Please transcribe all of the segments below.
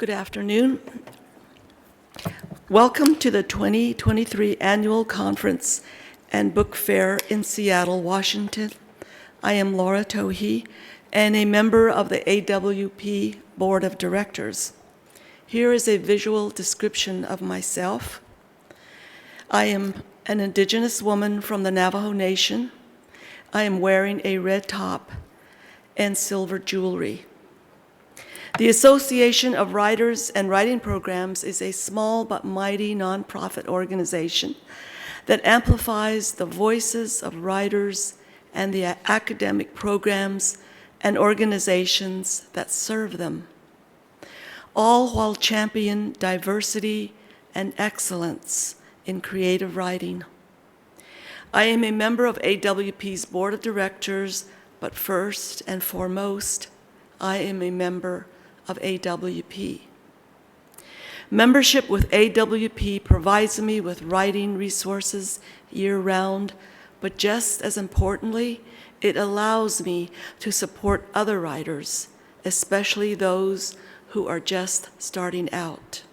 Good afternoon. Welcome to the 2023 Annual Conference and Book Fair in Seattle, Washington. I am Laura Tohe and a member of the AWP Board of Directors. Here is a visual description of myself. I am an Indigenous woman from the Navajo Nation. I am wearing a red top and silver jewelry. The Association of Writers and Writing Programs is a small but mighty nonprofit organization that amplifies the voices of writers and the academic programs and organizations that serve them, all while championing diversity and excellence in creative writing. I am a member of AWP's Board of Directors, but first and foremost, I am a member of AWP. Membership with AWP provides me with writing resources year-round, but just as importantly, it allows me to support other writers, especially those who are just starting out.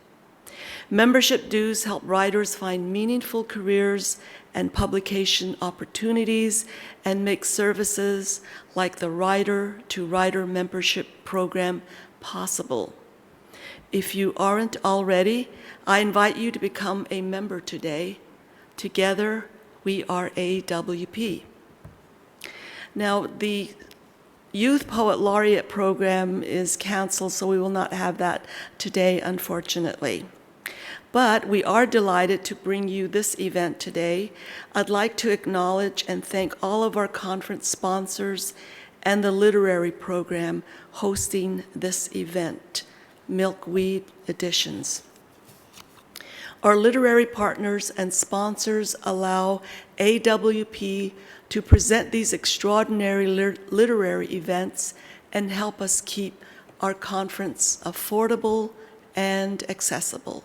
Membership dues help writers find meaningful careers and publication opportunities and make services like the Writer-to-Writer membership program possible. If you aren't already, I invite you to become a member today. Together, we are AWP. Now, the Youth Poet Laureate program is canceled, so we will not have that today, unfortunately. But we are delighted to bring you this event today. I'd like to acknowledge and thank all of our conference sponsors and the literary program hosting this event, Milkweed Editions. Our literary partners and sponsors allow AWP to present these extraordinary literary events and help us keep our conference affordable and accessible.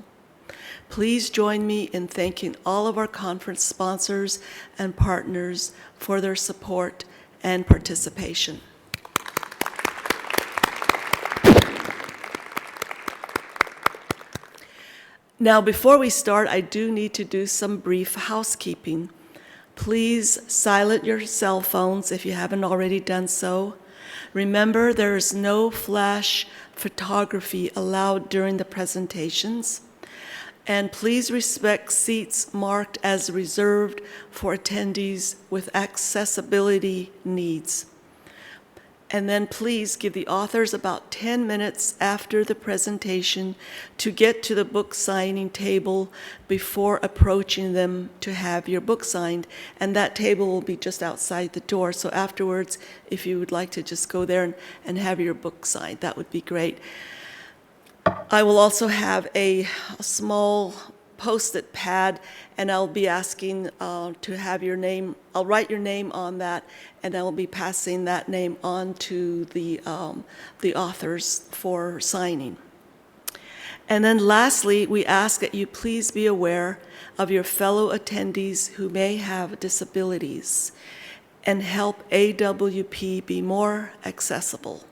Please join me in thanking all of our conference sponsors and partners for their support and participation. Now, before we start, I do need to do some brief housekeeping. Please silence your cell phones if you haven't already done so. Remember, there is no flash photography allowed during the presentations. And please respect seats marked as reserved for attendees with accessibility needs. And then please give the authors about 10 minutes after the presentation to get to the book signing table before approaching them to have your book signed. And that table will be just outside the door. So afterwards, if you would like to just go there and have your book signed, that would be great. I will also have a small Post-it pad, and I'll be asking to have your name. I'll write your name on that, and I will be passing that name on to the authors for signing. And then lastly, we ask that you please be aware of your fellow attendees who may have disabilities and help AWP be more accessible.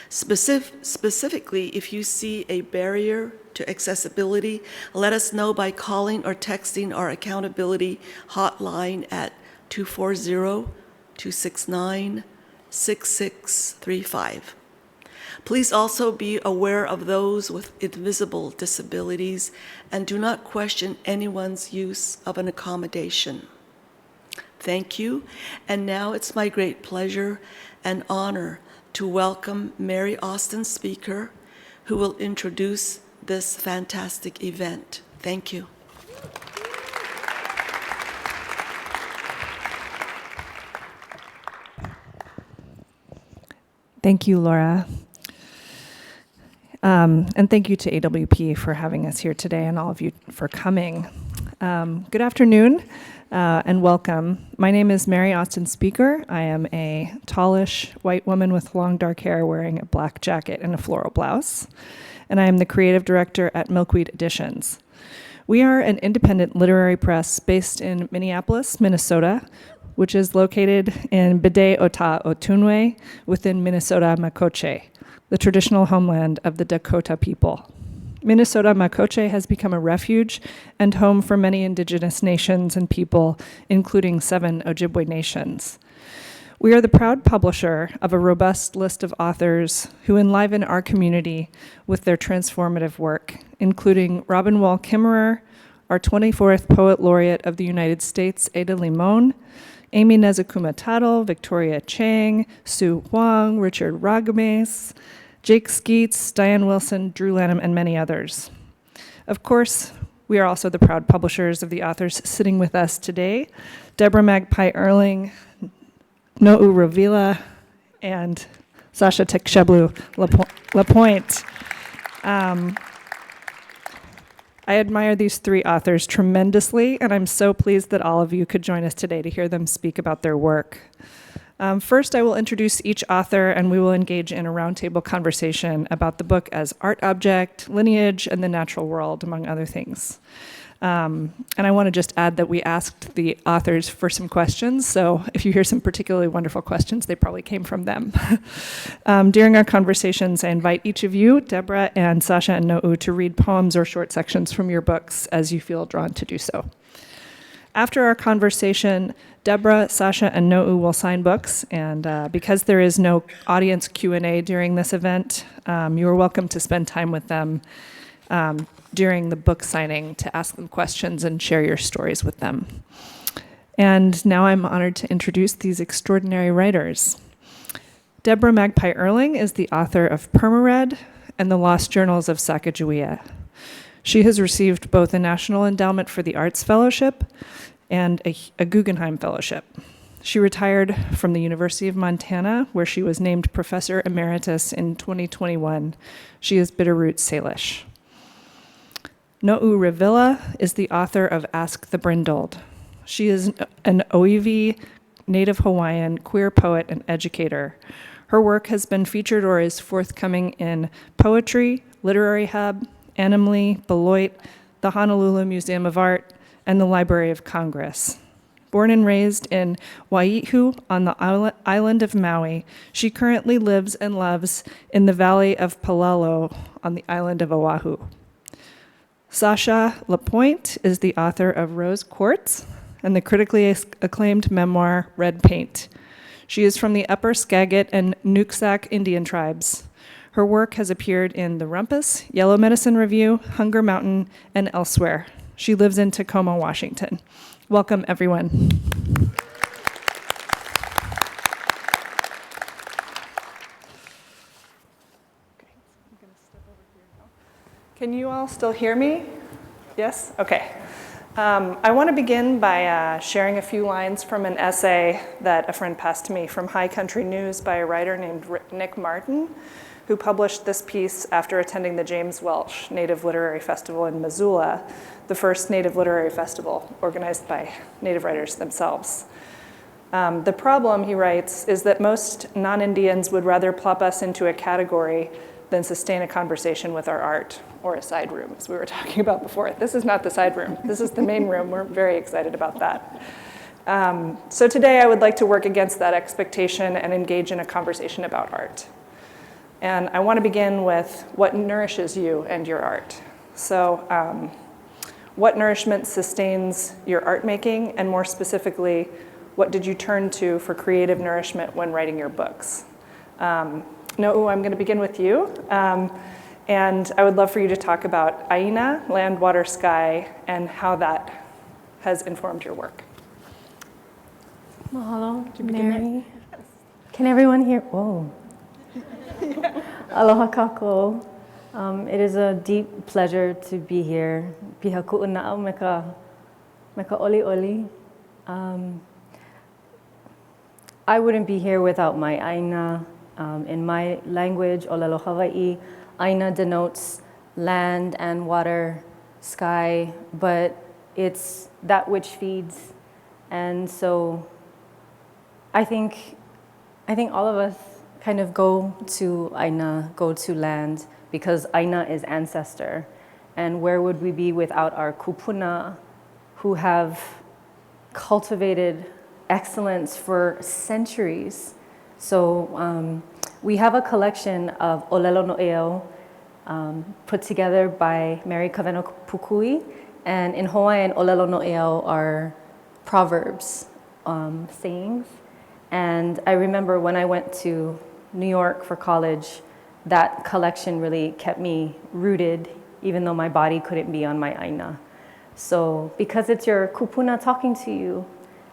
Specifically, if you see a barrier to accessibility, let us know by calling or texting our accountability hotline at 240-269-6635. Please also be aware of those with invisible disabilities and do not question anyone's use of an accommodation. Thank you, and now it's my great pleasure and honor to welcome Mary Austin Speaker, who will introduce this fantastic event. Thank you. Thank you, Laura. And thank you to AWP for having us here today and all of you for coming. Good afternoon. And welcome. My name is Mary Austin Speaker. I am a tallish white woman with long dark hair wearing a black jacket and a floral blouse. And I am the creative director at Milkweed Editions. We are an independent literary press based in Minneapolis, Minnesota, which is located in Bede Ota Otunwe within Minnesota Makoche, the traditional homeland of the Dakota people. Minnesota Makoche has become a refuge and home for many Indigenous nations and people, including 7 Ojibwe nations. We are the proud publisher of a robust list of authors who enliven our community with their transformative work, including Robin Wall Kimmerer, our 24th Poet Laureate of the United States, Ada Limon, Amy Nezekuma Tuttle, Victoria Chang, Sue Huang, Richard Ragames, Jake Skeets, Diane Wilson, Drew Lanham, and many others. Of course, we are also the proud publishers of the authors sitting with us today, Debra Magpie Earling, No'u Revilla, and Sasha LaPointe. I admire these 3 authors tremendously, and I'm so pleased that all of you could join us today to hear them speak about their work. First, I will introduce each author, and we will engage in a roundtable conversation about the book as art object, lineage, and the natural world, among other things. And I want to just add that we asked the authors for some questions, so if you hear some particularly wonderful questions, they probably came from them. During our conversations, I invite each of you, Debra and Sasha and No'u, to read poems or short sections from your books as you feel drawn to do so. After our conversation, Debra, Sasha, and No'u will sign books, and because there is no audience Q&A during this event, you are welcome to spend time with them during the book signing to ask them questions and share your stories with them. And now I'm honored to introduce these extraordinary writers. Debra Magpie Earling is the author of Perma and The Lost Journals of Sacajawea. She has received both a National Endowment for the Arts Fellowship and a Guggenheim Fellowship. She retired from the University of Montana, where she was named Professor Emeritus in 2021. She is Bitterroot Salish. No'u Revilla is the author of Ask the Brindled. She is an Oiwi Native Hawaiian queer poet and educator. Her work has been featured or is forthcoming in Poetry, Literary Hub, Animally, Beloit, the Honolulu Museum of Art, and the Library of Congress. Born and raised in Wai'ihu on the island of Maui, she currently lives and loves in the Valley of Palalo on the island of Oahu. Sasha LaPointe is the author of Rose Quartz and the critically acclaimed memoir Red Paint. She is from the Upper Skagit and Nooksack Indian tribes. Her work has appeared in The Rumpus, Yellow Medicine Review, Hunger Mountain, and elsewhere. She lives in Tacoma, Washington. Welcome, everyone. Can you all still hear me? Yes? Okay. I want to begin by sharing a few lines from an essay that a friend passed to me from High Country News by a writer named Nick Martin, who published this piece after attending the James Welch Native Literary Festival in Missoula, the first Native Literary Festival organized by Native writers themselves. The problem, he writes, is that most non-Indians would rather plop us into a category than sustain a conversation with our art, or a side room, as we were talking about before. This is not the side room. This is the main room. We're very excited about that. So today I would like to work against that expectation and engage in a conversation about art. And I want to begin with what nourishes you and your art. So what nourishment sustains your art making, and more specifically, what did you turn to for creative nourishment when writing your books? No'u, I'm going to begin with you. And I would love for you to talk about Aina, land, water, sky, and how that has informed your work. Mahalo, Mary. Can everyone hear? Whoa. Aloha kako. It is a deep pleasure to be here. Piha ku'una'au meka oli oli. I wouldn't be here without my Aina. In my language, Olelo Hawaii, Aina denotes land and water, sky, but it's that which feeds. And so I think all of us kind of go to Aina, go to land, because Aina is ancestor. And where would we be without our kupuna, who have cultivated excellence for centuries? So we have a collection of Olelo No'eo, put together by Mary Kaveno Pukui. And in Hawaiian, olelo no eau are proverbs, sayings. And I remember when I went to New York for college, that collection really kept me rooted, even though my body couldn't be on my aina. So because it's your kupuna talking to you,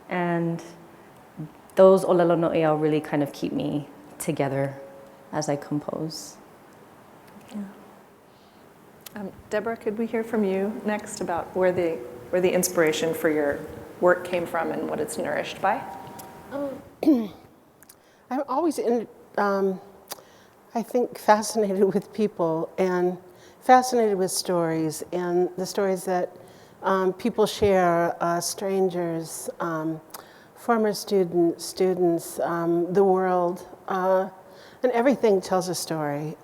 and those olelo no eau really kind of keep me together as I compose. Yeah. Debra, could we hear from you next about where the inspiration for your work came from and what it's nourished by? I'm always I think fascinated with people and fascinated with stories and the stories that people share, strangers, former students, the world, and everything tells a story.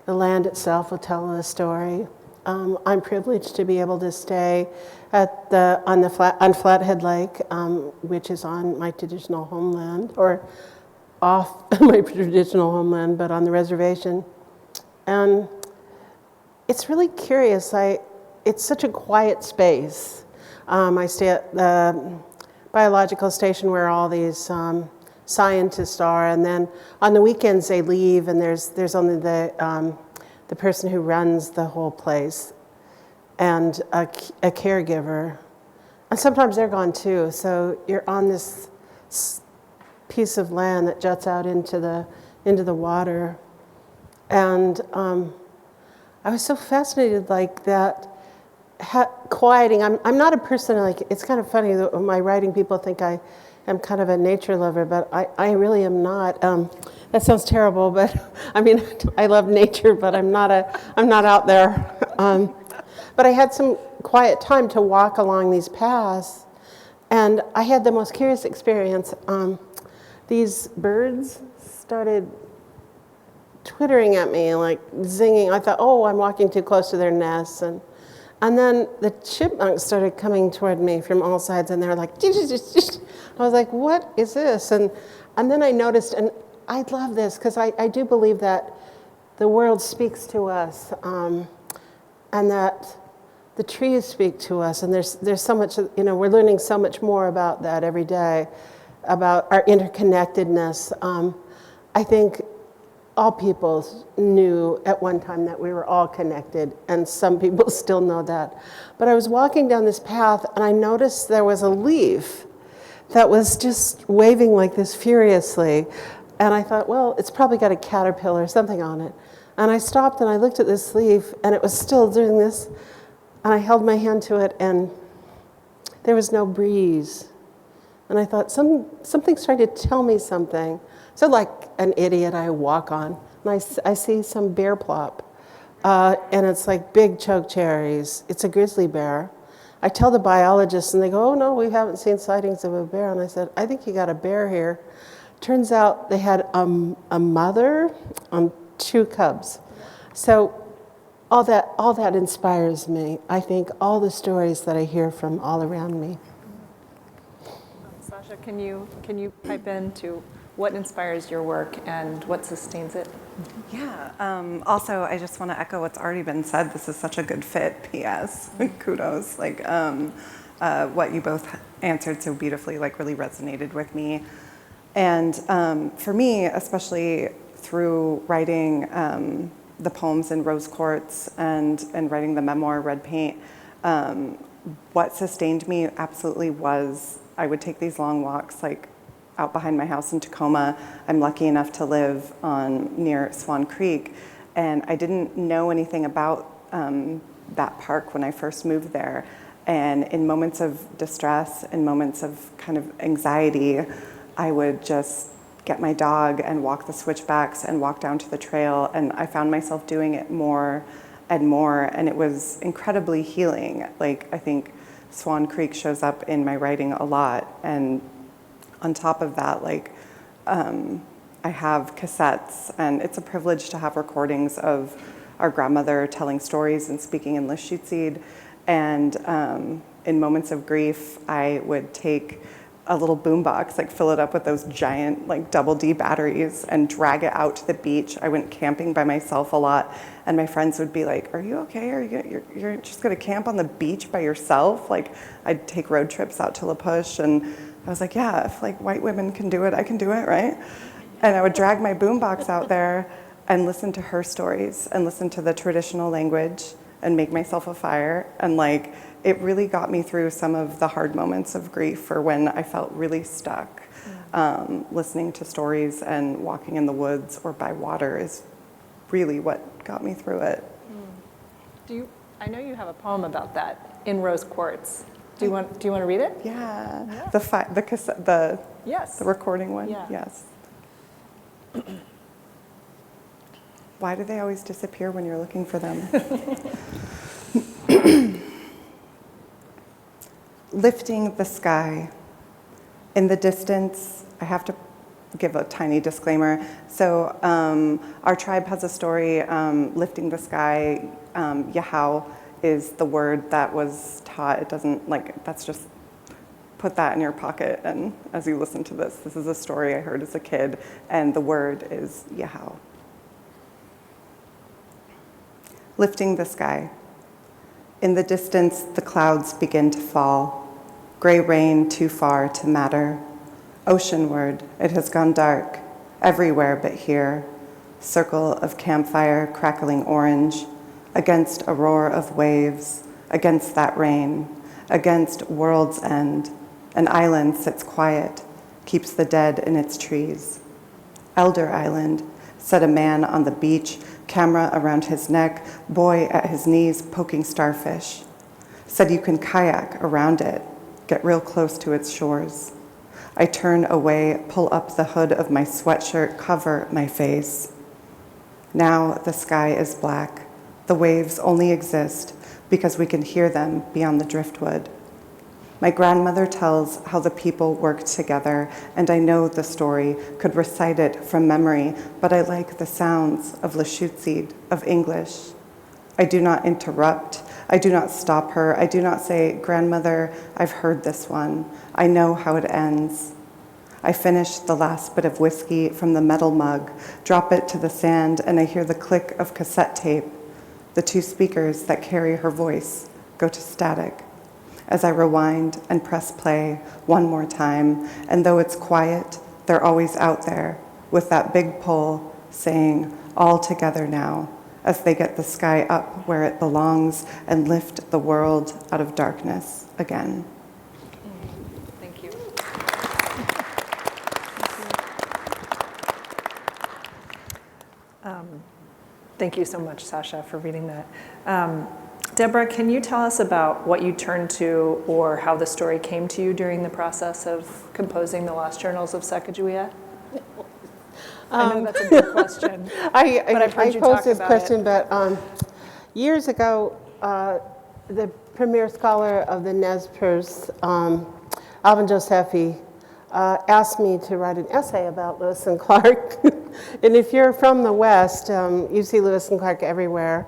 The land itself will tell a story. I'm privileged to be able to stay on Flathead Lake, which is on my traditional homeland, or off my traditional homeland, but on the reservation. And it's really curious. It's such a quiet space. I stay at the biological station where all these scientists are, and then on the weekends they leave, and there's only the person who runs the whole place and a caregiver. And sometimes they're gone too, so you're on this piece of land that juts out into the water. And I was so fascinated like that, quieting. I'm not a person, like, it's kind of funny that when my writing people think I am kind of a nature lover, but I really am not. That sounds terrible, but I mean, I love nature, but I'm not out there. But I had some quiet time to walk along these paths, and I had the most curious experience. These birds started twittering at me, like zinging. I thought, oh, I'm walking too close to their nests. And then the chipmunks started coming toward me from all sides, and they were like, I was like, what is this? And then I noticed, and I love this, because I do believe that the world speaks to us, and that the trees speak to us, and there's so much, we're learning so much more about that every day, about our interconnectedness. I think all people knew at one time that we were all connected, and some people still know that. But I was walking down this path, and I noticed there was a leaf that was just waving like this furiously. And I thought, well, it's probably got a caterpillar or something on it. And I stopped and I looked at this leaf, and it was still doing this. And I held my hand to it, and there was no breeze. And I thought, something's trying to tell me something. So like an idiot, I walk on, and I see some bear plop. And it's like big choke cherries. It's a grizzly bear. I tell the biologists, and they go, oh, no, we haven't seen sightings of a bear. And I said, I think you got a bear here. Turns out they had a mother and 2 cubs. So all that inspires me. I think all the stories that I hear from all around me. Sasha, can you pipe into what inspires your work and what sustains it? Yeah. Also, I just want to echo what's already been said. This is such a good fit. P.S. Kudos. Like what you both answered so beautifully, like really resonated with me. And for me, especially through writing the poems in Rose Quartz and writing the memoir Red Paint, what sustained me absolutely was I would take these long walks, like out behind my house in Tacoma. I'm lucky enough to live near Swan Creek, and I didn't know anything about that park when I first moved there. And in moments of distress, in moments of kind of anxiety, I would just get my dog and walk the switchbacks and walk down to the trail, and I found myself doing it more and more, and it was incredibly healing. Like, I think Swan Creek shows up in my writing a lot, and on top of that, like, I have cassettes, and it's a privilege to have recordings of our grandmother telling stories and speaking in Lishitsid. And in moments of grief, I would take a little boombox, like fill it up with those giant like double D batteries and drag it out to the beach. I went camping by myself a lot, and my friends would be like, "Are you okay? You're just gonna camp on the beach by yourself?" Like I'd take road trips out to La Push, and I was like, "Yeah, if like white women can do it, I can do it, right?" And I would drag my boombox out there and listen to her stories and listen to the traditional language and make myself a fire, and like it really got me through some of the hard moments of grief or when I felt really stuck. Listening to stories and walking in the woods or by water is really what got me through it. I know you have a poem about that in Rose Quartz. Do you want to read it? Yeah. The cassette, Yes. the recording one. Yeah. Yes. Why do they always disappear when you're looking for them? Lifting the sky. In the distance, I have to give a tiny disclaimer. So our tribe has a story, lifting the sky. Yahau is the word that was taught. It doesn't, that's just, put that in your pocket. And as you listen to this is a story I heard as a kid, and the word is Yahau. Lifting the sky. In the distance, the clouds begin to fall. Gray rain too far to matter. Oceanward, it has gone dark, everywhere but here. Circle of campfire crackling orange, against a roar of waves, against that rain, against world's end. An island sits quiet, keeps the dead in its trees. Elder Island, said a man on the beach, camera around his neck, boy at his knees poking starfish. Said you can kayak around it, get real close to its shores. I turn away, pull up the hood of my sweatshirt, cover my face. Now the sky is black. The waves only exist because we can hear them beyond the driftwood. My grandmother tells how the people worked together, and I know the story, could recite it from memory, but I like the sounds of Lashutzid, of English. I do not interrupt. I do not stop her. I do not say, "Grandmother, I've heard this one. I know how it ends." I finish the last bit of whiskey from the metal mug, drop it to the sand, and I hear the click of cassette tape. The two speakers that carry her voice go to static. As I rewind and press play one more time, and though it's quiet, they're always out there with that big pull saying, "All together now," as they get the sky up where it belongs and lift the world out of darkness again. Thank you. Thank you so much, Sasha, for reading that. Debra, can you tell us about what you turned to or how the story came to you during the process of composing the Lost Journals of Sacajawea? I know that's a big question. I posed this question, but years ago, the premier scholar of the Nez Perce, Alvin Josephi, asked me to write an essay about Lewis and Clark. And if you're from the West, you see Lewis and Clark everywhere.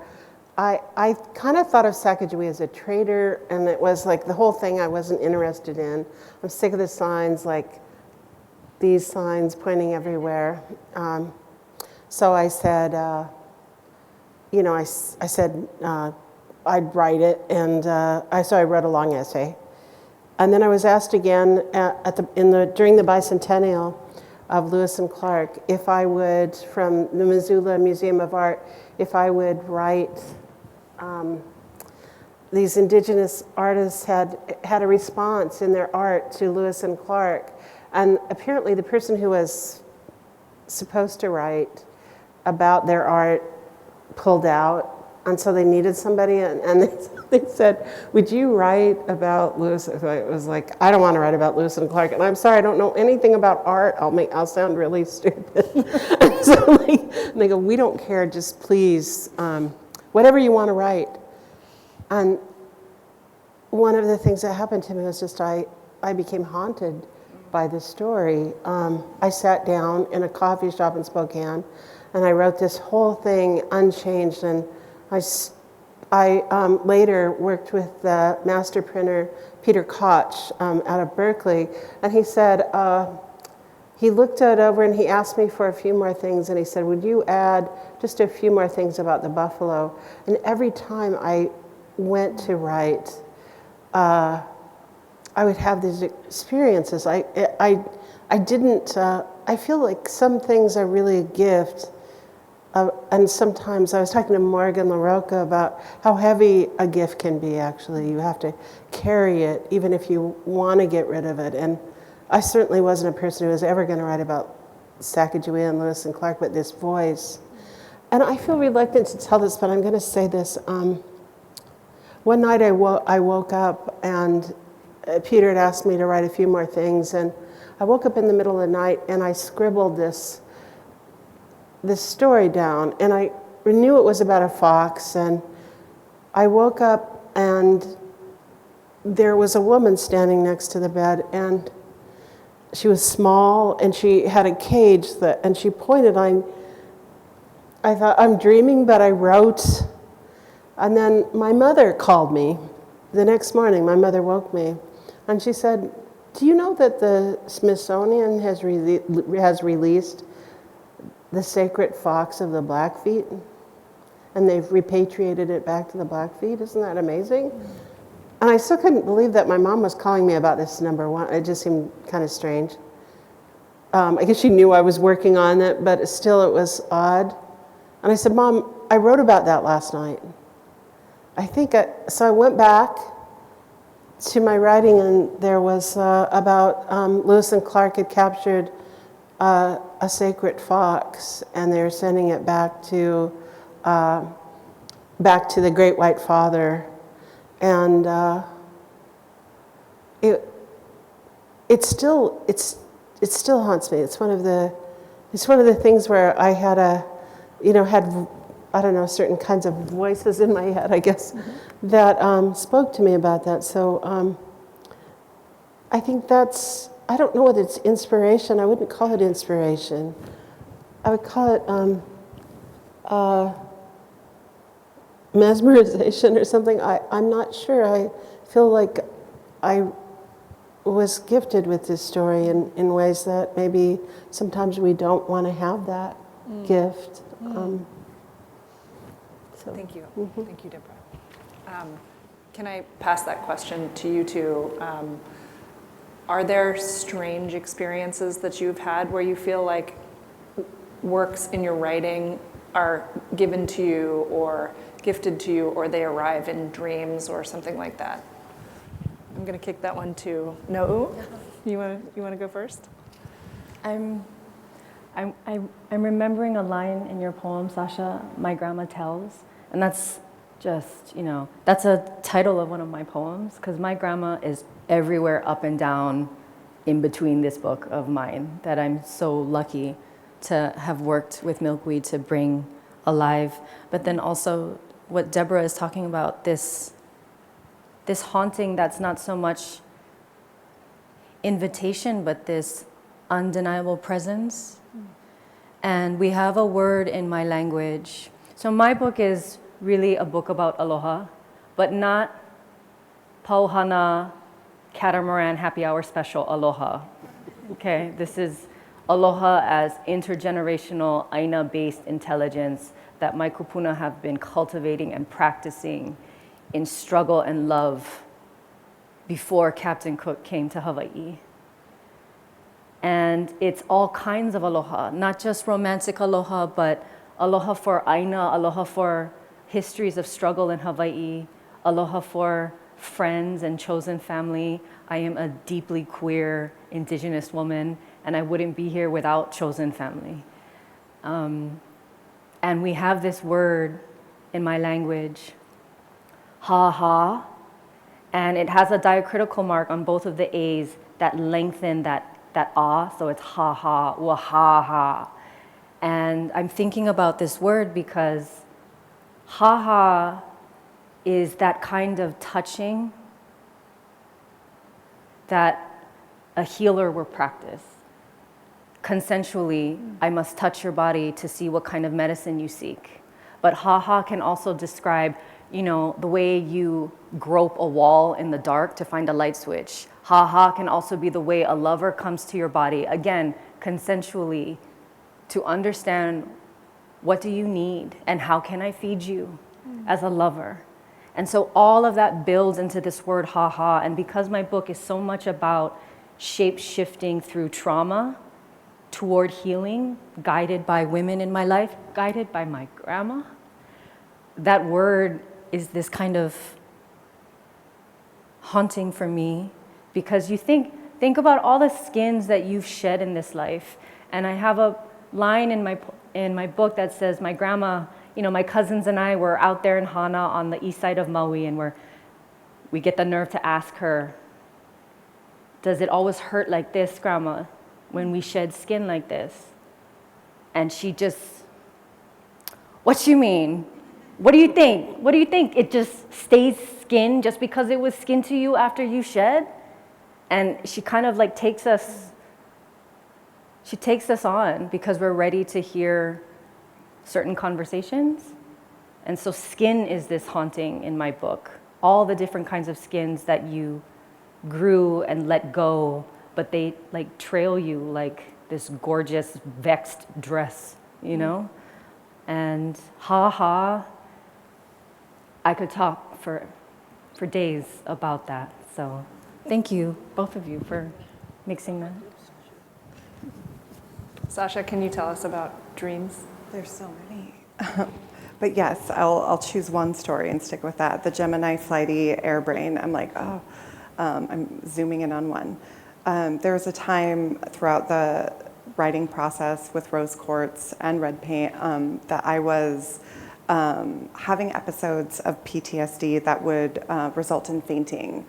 I kind of thought of Sacajawea as a traitor, and it was like the whole thing I wasn't interested in. I'm sick of the signs, like these signs pointing everywhere. So I said, I said I'd write it, and so I wrote a long essay. And then I was asked again during the bicentennial of Lewis and Clark if I would, from the Missoula Museum of Art, if I would write. These indigenous artists had a response in their art to Lewis and Clark, and apparently the person who was supposed to write about their art pulled out, and so they needed somebody, and they said, "Would you write about Lewis?" So it was like, I don't want to write about Lewis and Clark, and I'm sorry, I don't know anything about art. I'll sound really stupid. And so they go, "We don't care, just please, whatever you want to write." And one of the things that happened to me was just I became haunted by this story. I sat down in a coffee shop in Spokane, and I wrote this whole thing unchanged, and I later worked with the master printer Peter Koch out of Berkeley, and he said, he looked it over and he asked me for a few more things, and he said, would you add just a few more things about the buffalo? And every time I went to write, I would have these experiences. I didn't, I feel like some things are really a gift. And sometimes I was talking to Morgan LaRocca about how heavy a gift can be, actually. You have to carry it even if you want to get rid of it. And I certainly wasn't a person who was ever going to write about Sacajawea and Lewis and Clark, but this voice. And I feel reluctant to tell this, but I'm going to say this. One night I woke up and Peter had asked me to write a few more things, and I woke up in the middle of the night and I scribbled this story down, and I knew it was about a fox, and I woke up and there was a woman standing next to the bed, and she was small and she had a cage and she pointed. I thought, I'm dreaming, but I wrote. And then my mother called me the next morning. My mother woke me and she said, do you know that the Smithsonian has released the sacred fox of the Blackfeet, and they've repatriated it back to the Blackfeet? Isn't that amazing? And I still couldn't believe that my mom was calling me about this number one. It just seemed kind of strange. I guess she knew I was working on it, but still it was odd. And I said, Mom, I wrote about that last night. So I went back to my writing, and there was about Lewis and Clark had captured a sacred fox, and they were sending it back to the Great White Father, and it still haunts me. It's one of the things where I had I don't know, certain kinds of voices in my head, I guess, that spoke to me about that. So I think I don't know whether it's inspiration. I wouldn't call it inspiration. I would call it mesmerization or something. I'm not sure. I feel like I was gifted with this story in ways that maybe sometimes we don't want to have that gift. Thank you. Thank you, Debra. Can I pass that question to you two? Are there strange experiences that you've had where you feel like works in your writing are given to you or gifted to you, or they arrive in dreams or something like that? I'm going to kick that one to No. You want to go first? I'm remembering a line in your poem, Sasha, My Grandma Tells, and that's just, that's a title of one of my poems, because my grandma is everywhere up and down in between this book of mine that I'm so lucky to have worked with Milkweed to bring alive. But then also what Debra is talking about, this haunting that's not so much invitation, but this undeniable presence. And we have a word in my language. So my book is really a book about aloha, but not pauhana, catamaran, happy hour special aloha. Okay, this is aloha as intergenerational aina-based intelligence that my kupuna have been cultivating and practicing in struggle and love before Captain Cook came to Hawaii. And it's all kinds of aloha, not just romantic aloha, but aloha for aina, aloha for histories of struggle in Hawaii, aloha for friends and chosen family. I am a deeply queer Indigenous woman, and I wouldn't be here without chosen family. And we have this word in my language, ha-ha, and it has a diacritical mark on both of the A's that lengthen that ah, so it's ha-ha, wa-ha-ha. And I'm thinking about this word because ha-ha is that kind of touching that a healer will practice. Consensually, I must touch your body to see what kind of medicine you seek. But ha-ha can also describe you know, the way you grope a wall in the dark to find a light switch. Ha-ha can also be the way a lover comes to your body, again, consensually, to understand what do you need and how can I feed you as a lover. And so all of that builds into this word ha-ha. And because my book is so much about shape-shifting through trauma toward healing, guided by women in my life, guided by my grandma, that word is this kind of haunting for me, because you think about all the skins that you've shed in this life. And I have a line in my book that says, my grandma, you know, my cousins and I were out there in Hana on the east side of Maui, and we get the nerve to ask her, does it always hurt like this, Grandma, when we shed skin like this? And she just, what you mean? What do you think? What do you think? It just stays skin just because it was skin to you after you shed? And she kind of like takes us on because we're ready to hear certain conversations. And so skin is this haunting in my book. All the different kinds of skins that you grew and let go, but they like trail you like this gorgeous vexed dress, you know? And ha-ha, I could talk for days about that. So thank you, both of you, for mixing that. Sasha, can you tell us about dreams? There's so many. But yes, I'll choose one story and stick with that. The Gemini flighty air brain. I'm like, I'm zooming in on one. There was a time throughout the writing process with Rose Quartz and red paint that I was having episodes of PTSD that would result in fainting.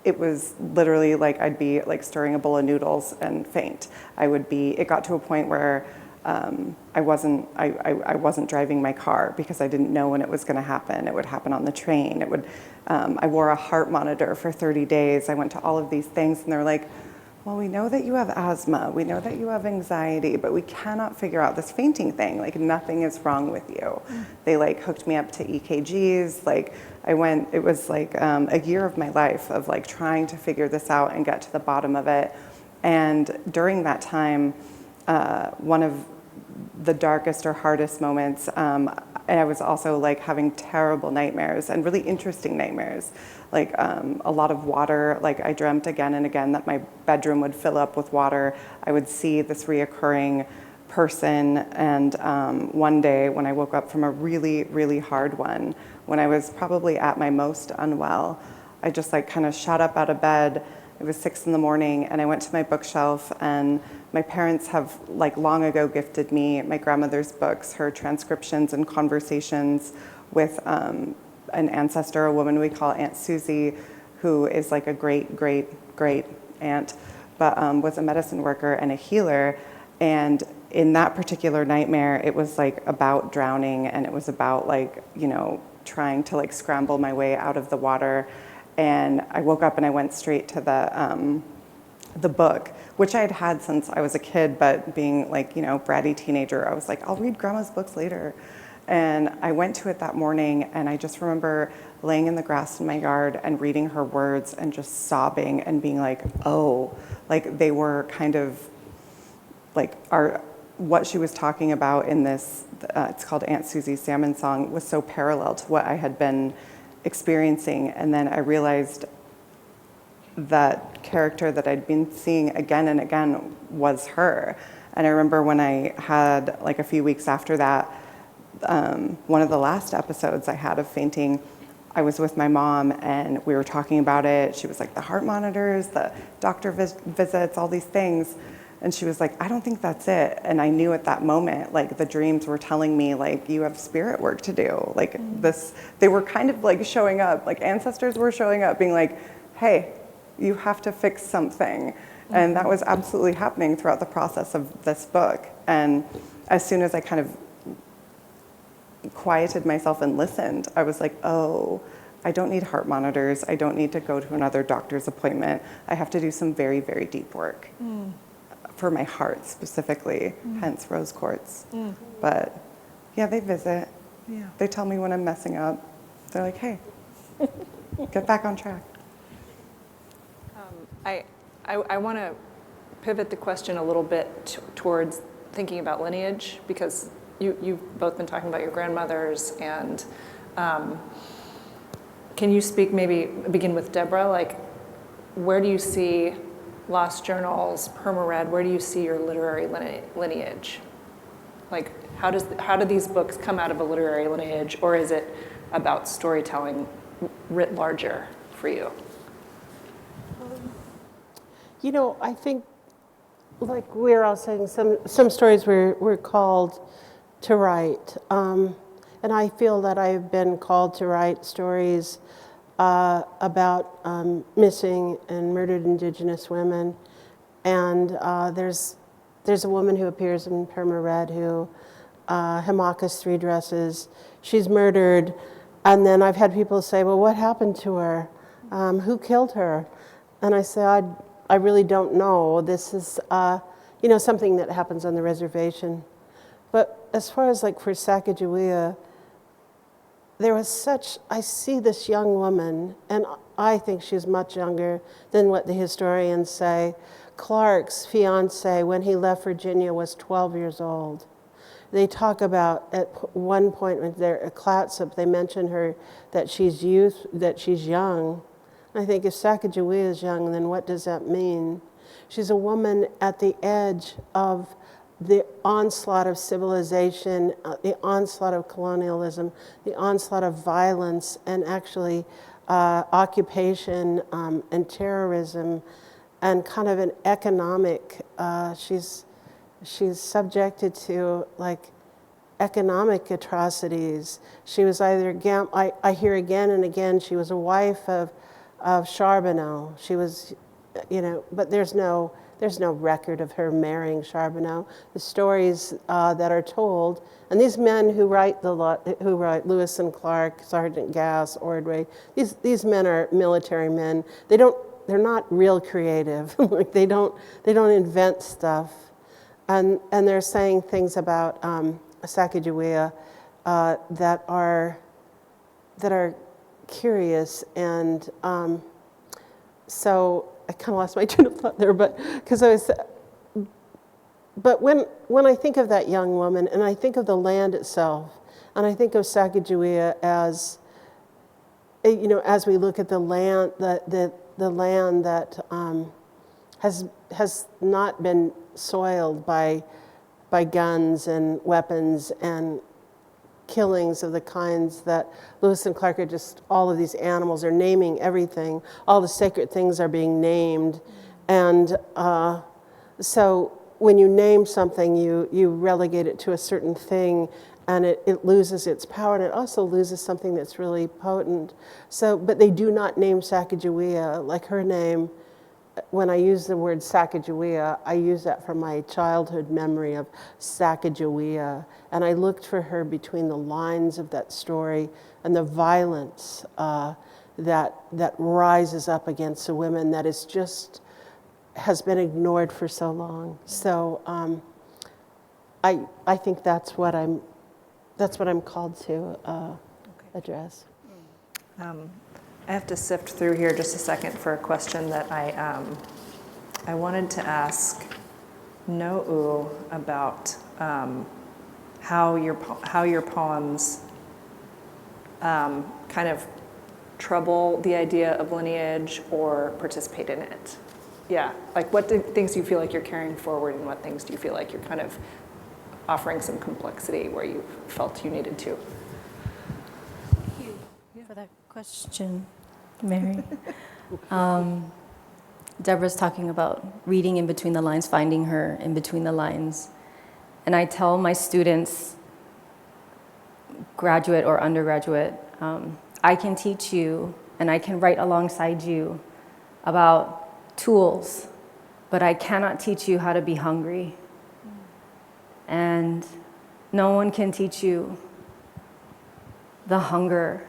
It was literally like I'd be like stirring a bowl of noodles and faint. It got to a point where I wasn't driving my car because I didn't know when it was going to happen. It would happen on the train. I wore a heart monitor for 30 days. I went to all of these things, and they're like, well, we know that you have asthma. We know that you have anxiety, but we cannot figure out this fainting thing. Like, nothing is wrong with you. They like hooked me up to EKGs. Like, it was like a year of my life of like trying to figure this out and get to the bottom of it. And during that time, one of the darkest or hardest moments, and I was also like having terrible nightmares and really interesting nightmares, like a lot of water. Like, I dreamt again and again that my bedroom would fill up with water. I would see this reoccurring person, and one day when I woke up from a really, really hard one, when I was probably at my most unwell, I just like kind of shot up out of bed. It was 6 a.m, and I went to my bookshelf, and my parents have like long ago gifted me my grandmother's books, her transcriptions and conversations with an ancestor, a woman we call Aunt Susie, who is like a great, great, great aunt, but was a medicine worker and a healer. And in that particular nightmare, it was like about drowning, and it was about like, you know, trying to like scramble my way out of the water. And I woke up and I went straight to the book, which I had had since I was a kid, but being like, you know, bratty teenager, I was like, I'll read grandma's books later. And I went to it that morning, and I just remember laying in the grass in my yard and reading her words and just sobbing and being like, oh, like they were kind of like what she was talking about in this, it's called Aunt Susie's Salmon Song, was so parallel to what I had been experiencing. And then I realized that character that I'd been seeing again and again was her. And I remember when I had, like a few weeks after that, one of the last episodes I had of fainting, I was with my mom and we were talking about it. She was like, the heart monitors, the doctor visits, all these things. And she was like, I don't think that's it. And I knew at that moment, like the dreams were telling me, like, you have spirit work to do. Like this, they were kind of like showing up, like ancestors were showing up being like, hey, you have to fix something. And that was absolutely happening throughout the process of this book. And as soon as I kind of quieted myself and listened, I was like, oh, I don't need heart monitors. I don't need to go to another doctor's appointment. I have to do some very, very deep work for my heart specifically, hence Rose Quartz. But yeah, they visit. Yeah. They tell me when I'm messing up. They're like, hey, get back on track. I want to pivot the question a little bit towards thinking about lineage, because you've both been talking about your grandmothers, and can you speak, maybe begin with Debra, like where do you see Lost Journals, Perma Red, where do you see your literary lineage? Like how do these books come out of a literary lineage, or is it about storytelling writ larger for you? You know, I think, like we were all saying, some stories were called to write. And I feel that I've been called to write stories about missing and murdered Indigenous women. And there's a woman who appears in Perma Red who, Himaka's three dresses, she's murdered. And then I've had people say, well, what happened to her? Who killed her? And I say, I really don't know. This is, something that happens on the reservation. But as far as like for Sacajawea, there was I see this young woman, and I think she's much younger than what the historians say. Clark's fiance, when he left Virginia, was 12 years old. They talk about, at one point when they're at Clatsop, they mention her, that she's young. I think if Sacajawea is young, then what does that mean? She's a woman at the edge of the onslaught of civilization, the onslaught of colonialism, the onslaught of violence, and actually occupation and terrorism, and kind of an economic, she's subjected to like economic atrocities. She was either, I hear again and again, she was a wife of Charbonneau. She was, but there's no record of her marrying Charbonneau. The stories that are told, and these men who write Lewis and Clark, Sergeant Gass, Ordway, these men are military men. They're not real creative. Like they don't invent stuff, and they're saying things about Sacajawea that are curious, and so I kind of lost my train of thought there, but when I think of that young woman, and I think of the land itself, and I think of Sacajawea as, as we look at the land, the land that has not been soiled by guns and weapons and killings of the kinds that Lewis and Clark are just, all of these animals are naming everything. All the sacred things are being named. And so when you name something, you relegate it to a certain thing, and it loses its power, and it also loses something that's really potent. So, but they do not name Sacajawea, like her name. When I use the word Sacajawea, I use that from my childhood memory of Sacajawea. And I looked for her between the lines of that story and the violence that rises up against the women that is just, has been ignored for so long. So I think that's what I'm called to address. I have to sift through here just a second for a question that I wanted to ask No'u about how your poems kind of trouble the idea of lineage or participate in it. Yeah, like what things do you feel like you're carrying forward, and what things do you feel like you're kind of offering some complexity where you felt you needed to? Thank you for that question, Mary. Debra's talking about reading in between the lines, finding her in between the lines. And I tell my students, graduate or undergraduate, I can teach you and I can write alongside you about tools, but I cannot teach you how to be hungry. And no one can teach you the hunger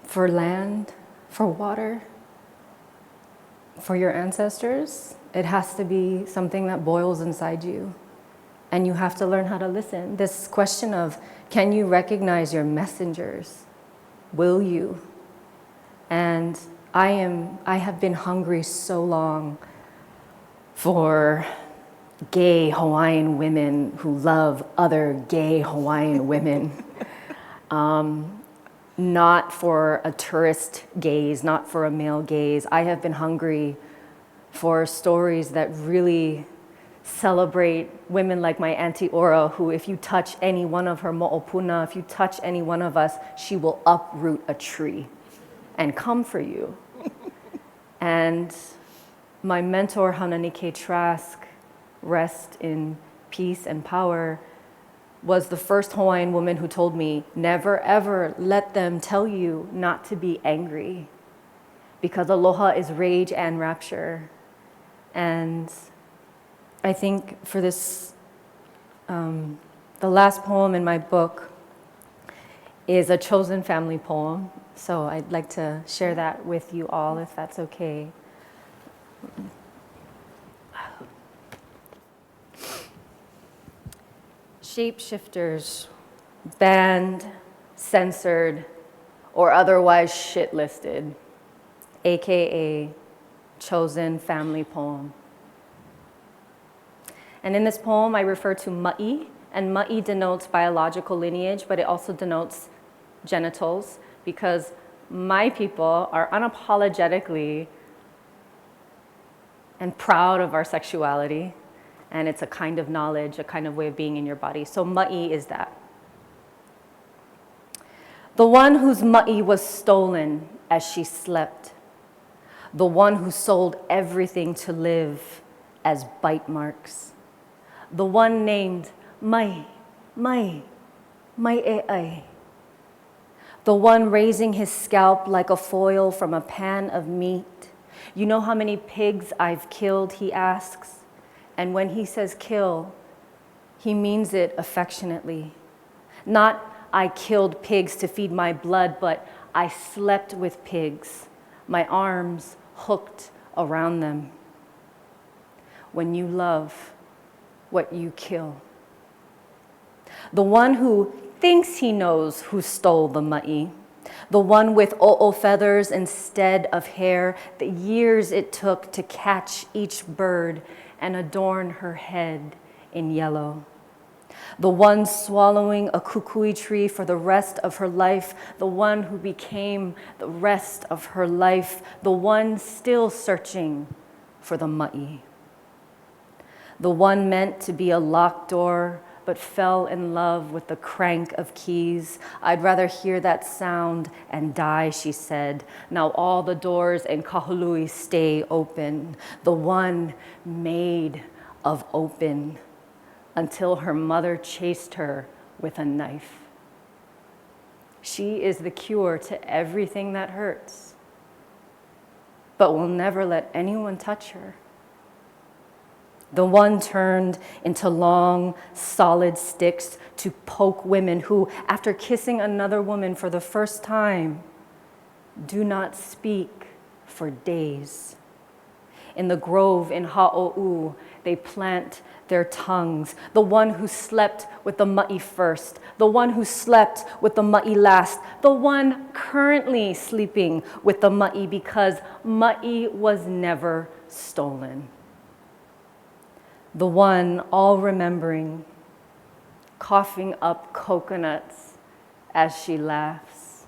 for land, for water, for your ancestors. It has to be something that boils inside you. And you have to learn how to listen. This question of, can you recognize your messengers? Will you? And I have been hungry so long for gay Hawaiian women who love other gay Hawaiian women. Not for a tourist gaze, not for a male gaze. I have been hungry for stories that really celebrate women like my Auntie Ora, who if you touch any one of her mo'opuna, if you touch any one of us, she will uproot a tree and come for you. And my mentor, Hananike Trask, rest in peace and power, was the first Hawaiian woman who told me, never ever let them tell you not to be angry, because aloha is rage and rapture. And I think for this, the last poem in my book is a chosen family poem. So I'd like to share that with you all, if that's okay. Shapeshifters, banned, censored, or otherwise shit-listed, AKA chosen family poem. And in this poem, I refer to ma'i, and ma'i denotes biological lineage, but it also denotes genitals, because my people are unapologetically and proud of our sexuality, and it's a kind of knowledge, a kind of way of being in your body. So ma'i is that. The one whose ma'i was stolen as she slept, the one who sold everything to live as bite marks, the one named mai e'ai, the one raising his scalp like a foil from a pan of meat. You know how many pigs I've killed, he asks. And when he says kill, he means it affectionately. Not I killed pigs to feed my blood, but I slept with pigs, my arms hooked around them. When you love what you kill. The one who thinks he knows who stole the ma'i, the one with o'o feathers instead of hair, the years it took to catch each bird and adorn her head in yellow. The one swallowing a kukui tree for the rest of her life, the one who became the rest of her life, the one still searching for the ma'i. The one meant to be a locked door, but fell in love with the crank of keys. I'd rather hear that sound and die, she said. Now all the doors in Kahului stay open. The one made of open, until her mother chased her with a knife. She is the cure to everything that hurts, but will never let anyone touch her. The one turned into long, solid sticks to poke women who, after kissing another woman for the first time, do not speak for days. In the grove in Ha'o'u, they plant their tongues. The one who slept with the ma'i first, the one who slept with the ma'i last, the one currently sleeping with the ma'i, because ma'i was never stolen. The one all remembering, coughing up coconuts as she laughs.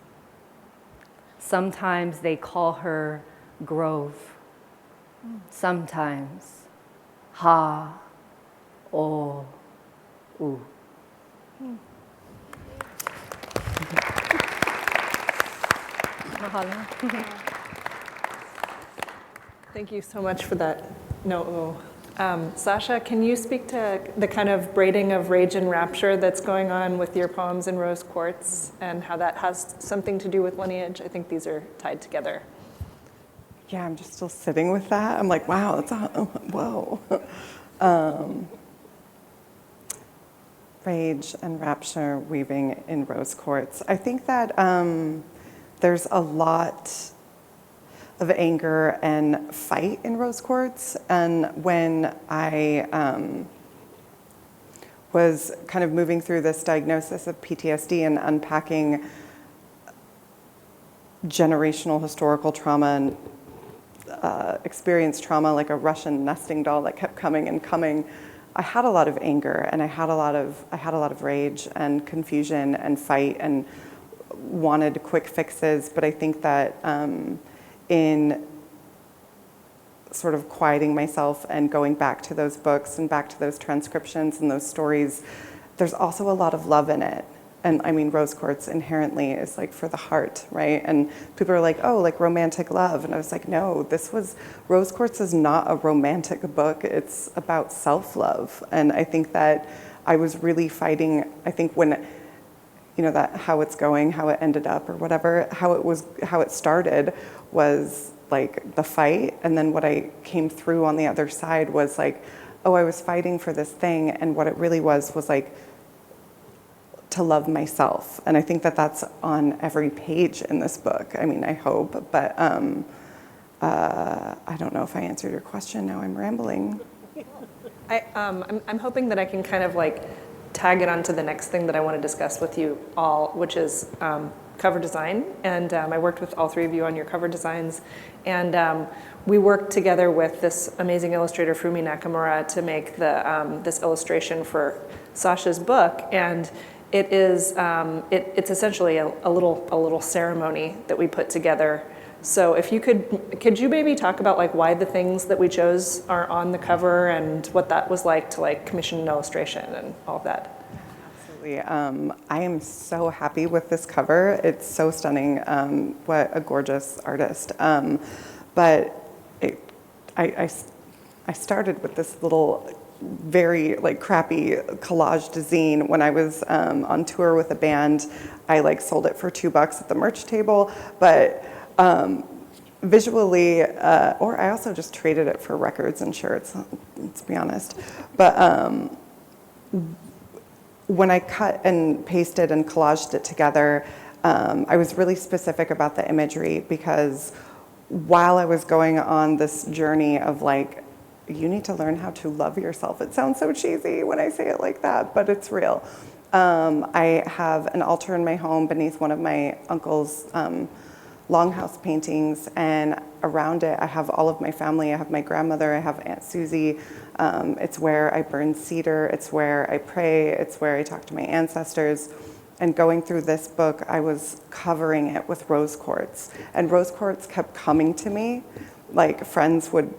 Sometimes they call her Grove. Sometimes Ha O U. Mahalo. Thank you so much for that. No. Sasha, can you speak to the kind of braiding of rage and rapture that's going on with your poems in Rose Quartz and how that has something to do with lineage? I think these are tied together. Yeah, I'm just still sitting with that. I'm like, wow, that's whoa. Rage and rapture weaving in Rose Quartz. I think that there's a lot of anger and fight in Rose Quartz, and when I was kind of moving through this diagnosis of PTSD and unpacking generational historical trauma and experienced trauma, like a Russian nesting doll that kept coming and coming, I had a lot of anger, and I had a lot of rage and confusion and fight, and wanted quick fixes. But I think that in sort of quieting myself and going back to those books and back to those transcriptions and those stories, there's also a lot of love in it. And I mean, Rose Quartz inherently is like for the heart, right? And people are like, oh, like romantic love. And I was like, no, Rose Quartz is not a romantic book. It's about self-love. And I think that I was really fighting, I think when, that how it's going, how it ended up or whatever, how it started was like the fight. And then what I came through on the other side was like, oh, I was fighting for this thing. And what it really was like, to love myself. And I think that that's on every page in this book. I mean, I hope, but I don't know if I answered your question. Now I'm rambling. I'm hoping that I can kind of like tag it onto the next thing that I want to discuss with you all, which is cover design. And I worked with all three of you on your cover designs. And we worked together with this amazing illustrator, Fumi Nakamura, to make this illustration for Sasha's book. And it is it's essentially a little ceremony that we put together. So if you could you maybe talk about like why the things that we chose are on the cover and what that was like to like commission an illustration and all of that? Absolutely. I am so happy with this cover. It's so stunning. What a gorgeous artist. But I started with this little very like crappy collaged zine when I was on tour with a band. I like sold it for $2 at the merch table, but visually, or I also just traded it for records and shirts, let's be honest. But when I cut and pasted and collaged it together, I was really specific about the imagery, because while I was going on this journey of like, you need to learn how to love yourself. It sounds so cheesy when I say it like that, but it's real. I have an altar in my home beneath one of my uncle's longhouse paintings, and around it I have all of my family. I have my grandmother, I have Aunt Susie. It's where I burn cedar, it's where I pray, it's where I talk to my ancestors. And going through this book, I was covering it with rose quartz. And rose quartz kept coming to me. Like, friends would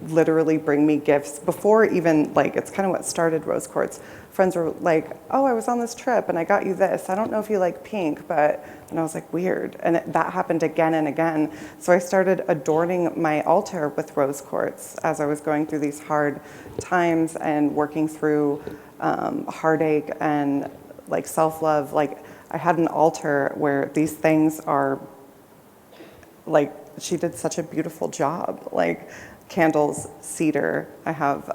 literally bring me gifts before even, like, it's kind of what started Rose Quartz. Friends were like, oh, I was on this trip and I got you this. I don't know if you like pink, and I was like, weird. And that happened again and again. So I started adorning my altar with rose quartz as I was going through these hard times and working through heartache and like self-love. Like, I had an altar where these things are, like, she did such a beautiful job. Like, candles, cedar. I have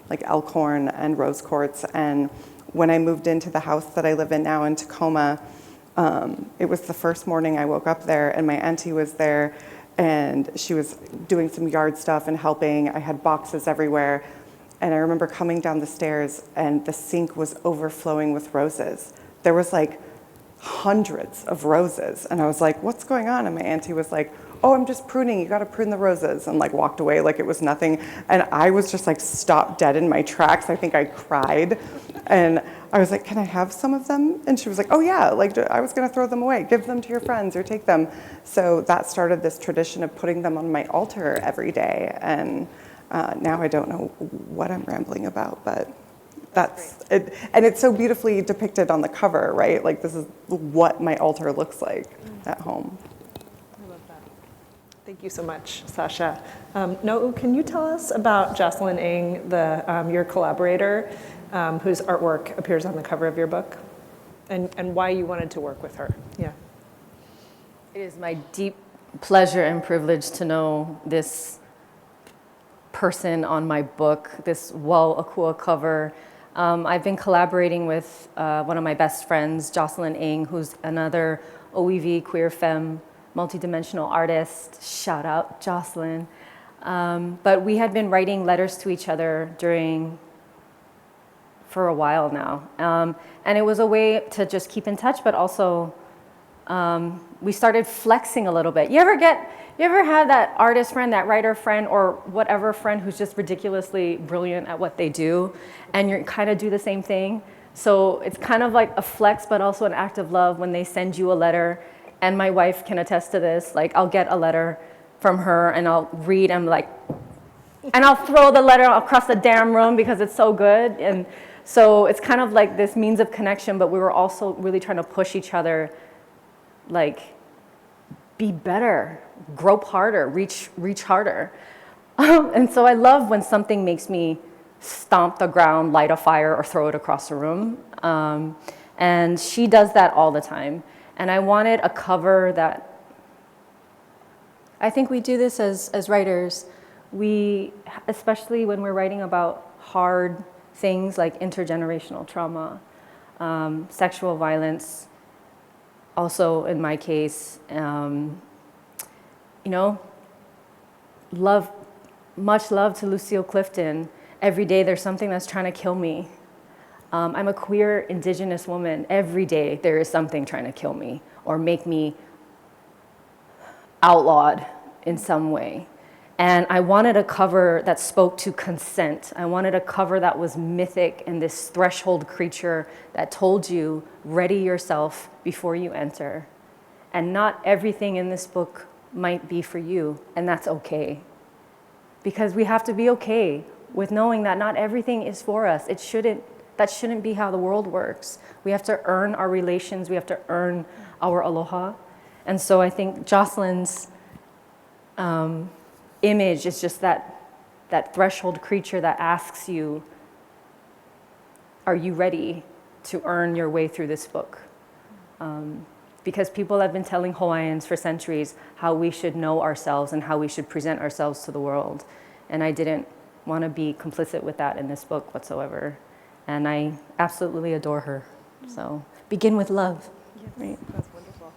like elkhorn and rose quartz. And when I moved into the house that I live in now in Tacoma, it was the first morning I woke up there, and my auntie was there, and she was doing some yard stuff and helping. I had boxes everywhere. And I remember coming down the stairs, and the sink was overflowing with roses. There was like hundreds of roses. And I was like, what's going on? And my auntie was like, oh, I'm just pruning. You got to prune the roses. And like walked away like it was nothing. And I was just like stopped dead in my tracks. I think I cried. And I was like, can I have some of them? And she was like, oh yeah, like I was going to throw them away. Give them to your friends or take them. So that started this tradition of putting them on my altar every day. And now I don't know what I'm rambling about, but that's it. And it's so beautifully depicted on the cover, right? Like, this is what my altar looks like at home. I love that. Thank you so much, Sasha. No'u, can you tell us about Jocelyn Ng, your collaborator, whose artwork appears on the cover of your book, and why you wanted to work with her? Yeah. It is my deep pleasure and privilege to know this person on my book, this Wau Akua cover. I've been collaborating with one of my best friends, Jocelyn Ng, who's another OEV queer femme, multidimensional artist. Shout out, Jocelyn. But we had been writing letters to each other for a while now. And it was a way to just keep in touch, but also we started flexing a little bit. You ever had that artist friend, that writer friend, or whatever friend who's just ridiculously brilliant at what they do, and you kind of do the same thing? So it's kind of like a flex, but also an act of love when they send you a letter. And my wife can attest to this. Like, I'll get a letter from her and I'll read and I'll throw the letter across the damn room because it's so good. And so it's kind of like this means of connection, but we were also really trying to push each other, like, be better, grope harder, reach harder. And so I love when something makes me stomp the ground, light a fire, or throw it across the room. And she does that all the time. And I wanted a cover that, I think we do this as writers. We, especially when we're writing about hard things like intergenerational trauma, sexual violence, also in my case, love, much love to Lucille Clifton. Every day there's something that's trying to kill me. I'm a queer Indigenous woman. Every day there is something trying to kill me or make me outlawed in some way. And I wanted a cover that spoke to consent. I wanted a cover that was mythic and this threshold creature that told you, ready yourself before you enter. And not everything in this book might be for you, and that's okay. Because we have to be okay with knowing that not everything is for us. That shouldn't be how the world works. We have to earn our relations. We have to earn our aloha. And so I think Jocelyn's image is just that threshold creature that asks you, are you ready to earn your way through this book? Because people have been telling Hawaiians for centuries how we should know ourselves and how we should present ourselves to the world. And I didn't want to be complicit with that in this book whatsoever. And I absolutely adore her. So begin with love. Right. That's wonderful.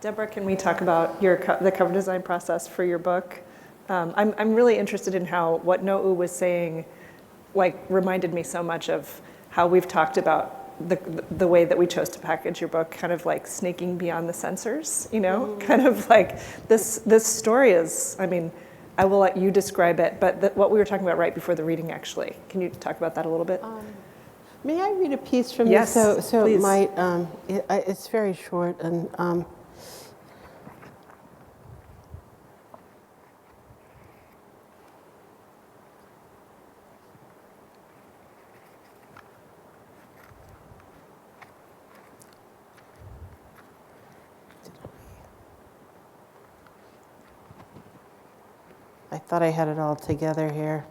Debra, can we talk about the cover design process for your book? I'm really interested in how what No'u was saying, reminded me so much of how we've talked about the way that we chose to package your book, kind of like sneaking beyond the censors, kind of like this story is, I will let you describe it, but what we were talking about right before the reading, actually. Can you talk about that a little bit? May I read a piece from yes, this? So please. it might, it's very short, and I thought I had it all together here.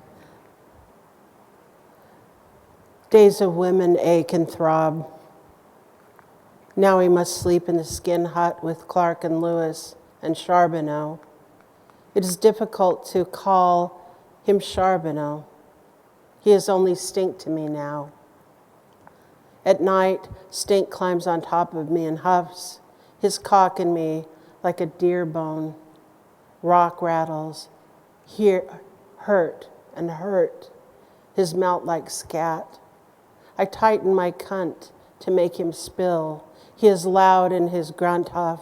Days of women ache and throb. Now he must sleep in the skin hut with Clark and Lewis and Charbonneau. It is difficult to call him Charbonneau. He is only Stink to me now. At night, Stink climbs on top of me and huffs, his cock in me like a deer bone. Rock rattles. Here, hurt and hurt, his mouth like scat. I tighten my cunt to make him spill. He is loud in his grunt huff.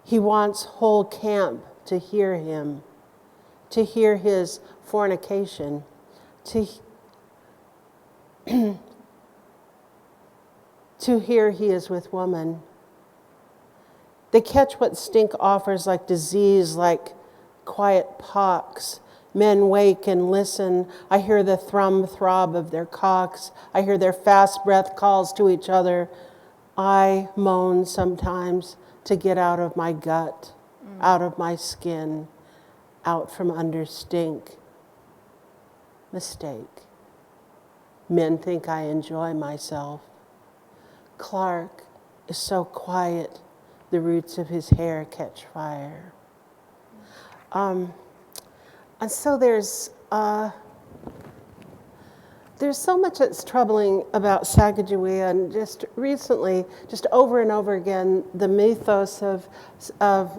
He wants whole camp to hear him, to hear his fornication, to hear he is with woman. They catch what Stink offers like disease, like quiet pox. Men wake and listen. I hear the throb of their cocks. I hear their fast breath calls to each other. I moan sometimes to get out of my gut, out of my skin, out from under Stink. Mistake. Men think I enjoy myself. Clark is so quiet, the roots of his hair catch fire. And so there's so much that's troubling about Sacajawea, and just recently, just over and over again, the mythos of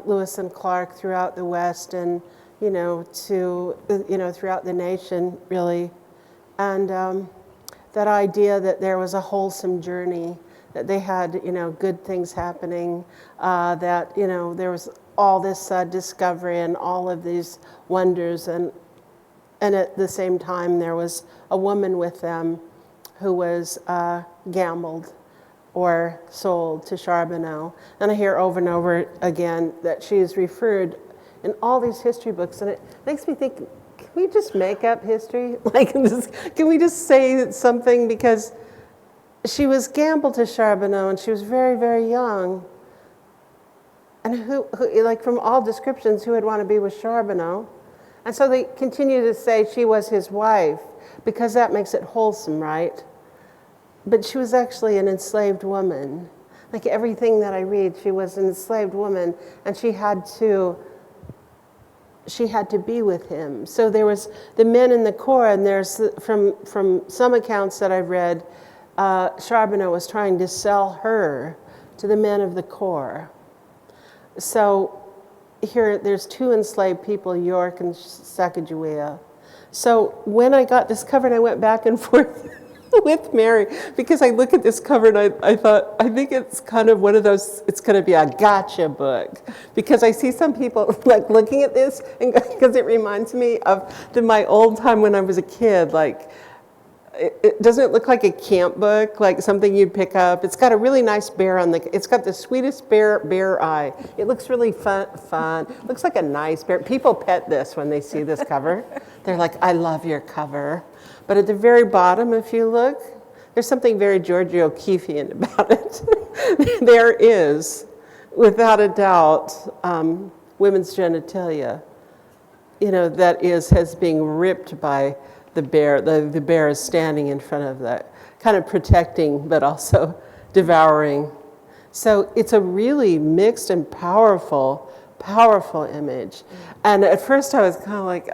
Lewis and Clark throughout the West, and throughout the nation, really, and that idea that there was a wholesome journey, that they had, good things happening, that, there was all this discovery and all of these wonders, and at the same time there was a woman with them who was gambled or sold to Charbonneau. And I hear over and over again that she is referred in all these history books, and it makes me think, can we just make up history? Can we just say something? Because she was gambled to Charbonneau, and she was very, very young. And who like from all descriptions, who would want to be with Charbonneau? And so they continue to say she was his wife, because that makes it wholesome, right? But she was actually an enslaved woman. Like everything that I read, she was an enslaved woman, and she had to be with him. So there was the men in the Corps, and there's from some accounts that I've read, Charbonneau was trying to sell her to the men of the Corps. So here, there's 2 enslaved people, York and Sacajawea. So when I got this cover, and I went back and forth with Mary, because I look at this cover and I thought, I think it's kind of one of those, it's going to be a gotcha book. Because I see some people like looking at this, and because it reminds me of my old time when I was a kid, like, doesn't it look like a camp book, like something you'd pick up? It's got a really nice bear it's got the sweetest bear eye. It looks really fun. Looks like a nice bear. People pet this when they see this cover. They're like, I love your cover. But at the very bottom, if you look, there's something very Georgia O'Keeffe-ian about it. There is, without a doubt, women's genitalia, that has being ripped by the bear. The bear is standing in front of that, kind of protecting, but also devouring. So it's a really mixed and powerful image. And at first I was kind of like,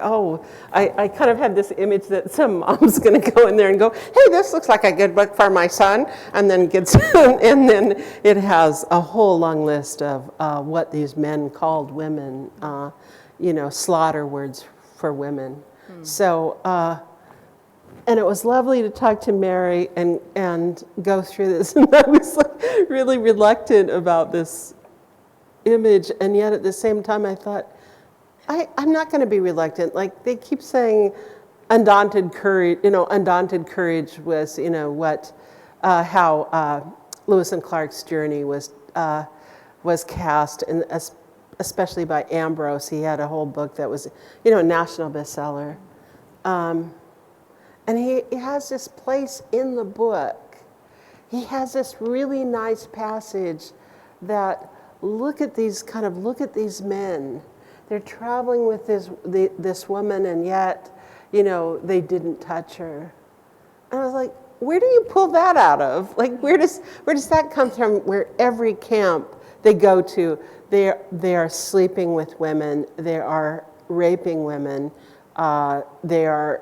I kind of had this image that some mom's going to go in there and go, hey, this looks like a good book for my son, and then and then it has a whole long list of what these men called women, slaughter words for women. So, and it was lovely to talk to Mary and go through this. And I was really reluctant about this image, and yet at the same time I thought, I'm not going to be reluctant. Like they keep saying undaunted courage, undaunted courage was, how Lewis and Clark's journey was cast, and especially by Ambrose. He had a whole book that was, a national bestseller. And he has this place in the book. He has this really nice passage that look at these men. They're traveling with this woman, and yet, they didn't touch her. And I was like, where do you pull that out of? Like, where does that come from? Where every camp they go to, they are sleeping with women, they are raping women. Their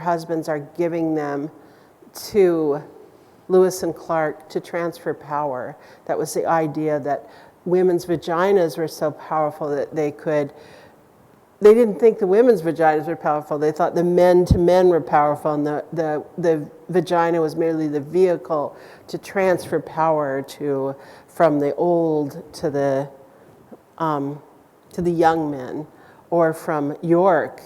husbands are giving them to Lewis and Clark to transfer power. That was the idea, that women's vaginas were so powerful that they didn't think the women's vaginas were powerful. They thought the men to men were powerful, and the vagina was merely the vehicle to transfer power from the old to the young men, or from York